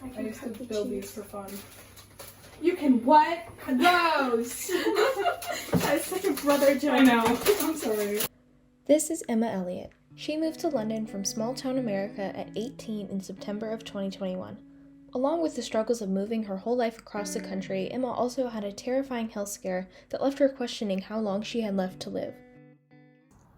I used to build these for fun. You can what? Gross! That's such a brother joke. I know. I'm sorry. This is Emma Elliott. She moved to London from small-town America at 18 in September of 2021. Along with the struggles of moving her whole life across the country, Emma also had a terrifying health scare that left her questioning how long she had left to live.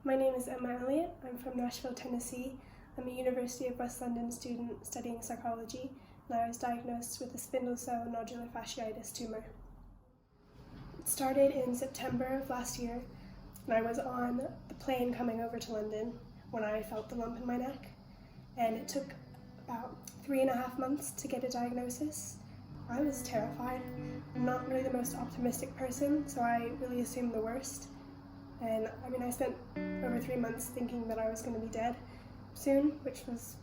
My name is Emma Elliott. I'm from Nashville, Tennessee. I'm a University of West London student studying psychology, and I was diagnosed with a spindle cell nodular fasciitis tumor. It started in September of last year, and I was on the plane coming over to London when I felt the lump in my neck, and it took about 3.5 months to get a diagnosis. I was terrified. I'm not really the most optimistic person, so I really assumed the worst. And I spent over 3 months thinking that I was going to be dead soon, which was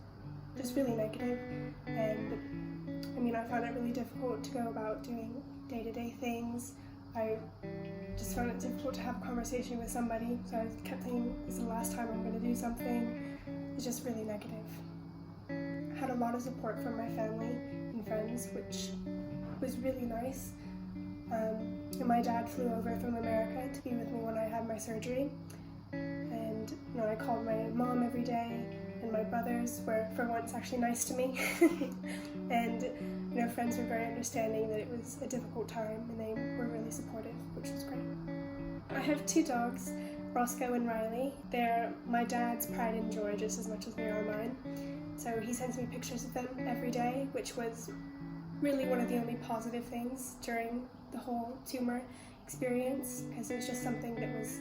just really negative. And I found it really difficult to go about doing day-to-day things. I just found it difficult to have a conversation with somebody, so I kept thinking, this is the last time I'm going to do something. It's just really negative. I had a lot of support from my family and friends, which was really nice. And my dad flew over from America to be with me when I had my surgery. And I called my mom every day, and my brothers were for once actually nice to me. And friends were very understanding that it was a difficult time, and they were really supportive, which was great. I have 2 dogs, Roscoe and Riley. They're my dad's pride and joy just as much as they are mine. So he sends me pictures of them every day, which was really one of the only positive things during the whole tumor experience, because it was just something that was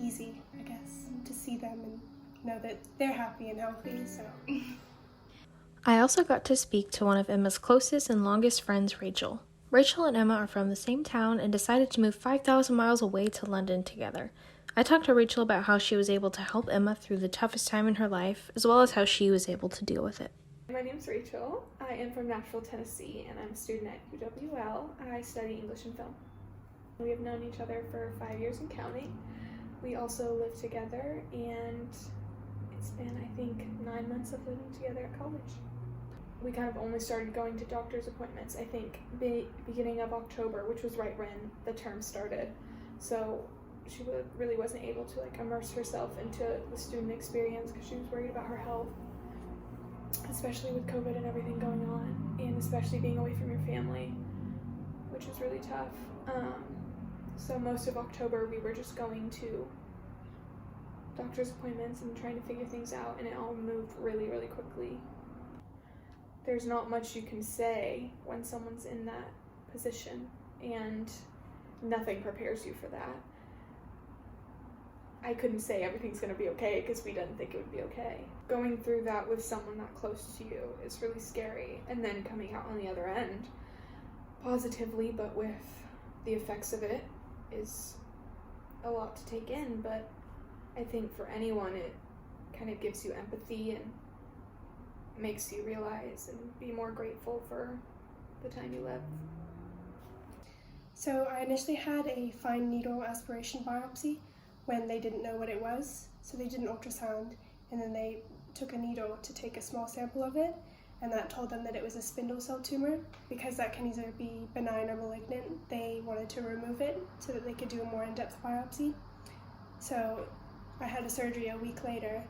easy, I guess, to see them and know that they're happy and healthy. So I also got to speak to one of Emma's closest and longest friends, Rachel. Rachel and Emma are from the same town and decided to move 5,000 miles away to London together. I talked to Rachel about how she was able to help Emma through the toughest time in her life, as well as how she was able to deal with it. My name's Rachel. I am from Nashville, Tennessee, and I'm a student at UWL. I study English and film. We have known each other for 5 years and counting. We also live together, and it's been, I think, 9 months of living together at college. We kind of only started going to doctor's appointments, I think, beginning of October, which was right when the term started. So she really wasn't able to immerse herself into the student experience because she was worried about her health, especially with COVID and everything going on, and especially being away from your family, which was really tough. So most of October we were just going to doctor's appointments and trying to figure things out, and it all moved really, really quickly. There's not much you can say when someone's in that position, and nothing prepares you for that. I couldn't say everything's going to be okay because we didn't think it would be okay. Going through that with someone that close to you is really scary, and then coming out on the other end positively, but with the effects of it, is a lot to take in. But I think for anyone it kind of gives you empathy and makes you realize and be more grateful for the time you live. So I initially had a fine needle aspiration biopsy when they didn't know what it was. So they did an ultrasound, and then they took a needle to take a small sample of it, and that told them that it was a spindle cell tumor. Because that can either be benign or malignant, they wanted to remove it so that they could do a more in-depth biopsy. So I had a surgery a week later,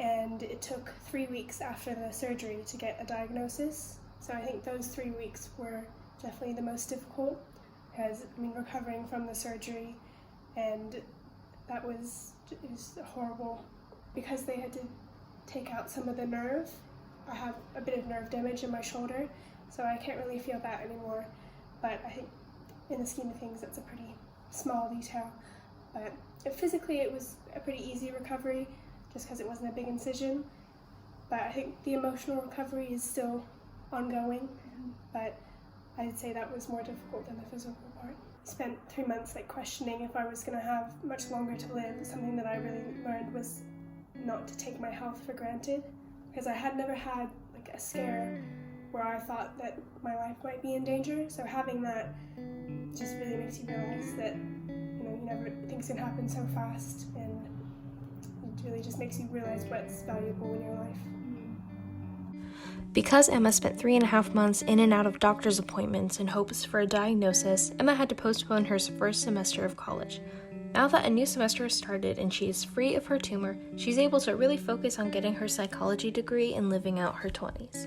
and it took 3 weeks after the surgery to get a diagnosis. So I think those 3 weeks were definitely the most difficult, because recovering from the surgery, and it was horrible because they had to take out some of the nerve. I have a bit of nerve damage in my shoulder, so I can't really feel that anymore. But I think in the scheme of things, that's a pretty small detail. But physically, it was a pretty easy recovery, just because it wasn't a big incision. But I think the emotional recovery is still ongoing, but I'd say that was more difficult than the physical part. Spent 3 months questioning if I was going to have much longer to live. Something that I really learned was not to take my health for granted, because I had never had a scare where I thought that my life might be in danger. So having that just really makes you realize that things can happen so fast, and it really just makes you realize what's valuable in your life. Because Emma spent 3.5 months in and out of doctor's appointments in hopes for a diagnosis, Emma had to postpone her first semester of college. Now that a new semester has started and she is free of her tumor, she's able to really focus on getting her psychology degree and living out her 20s.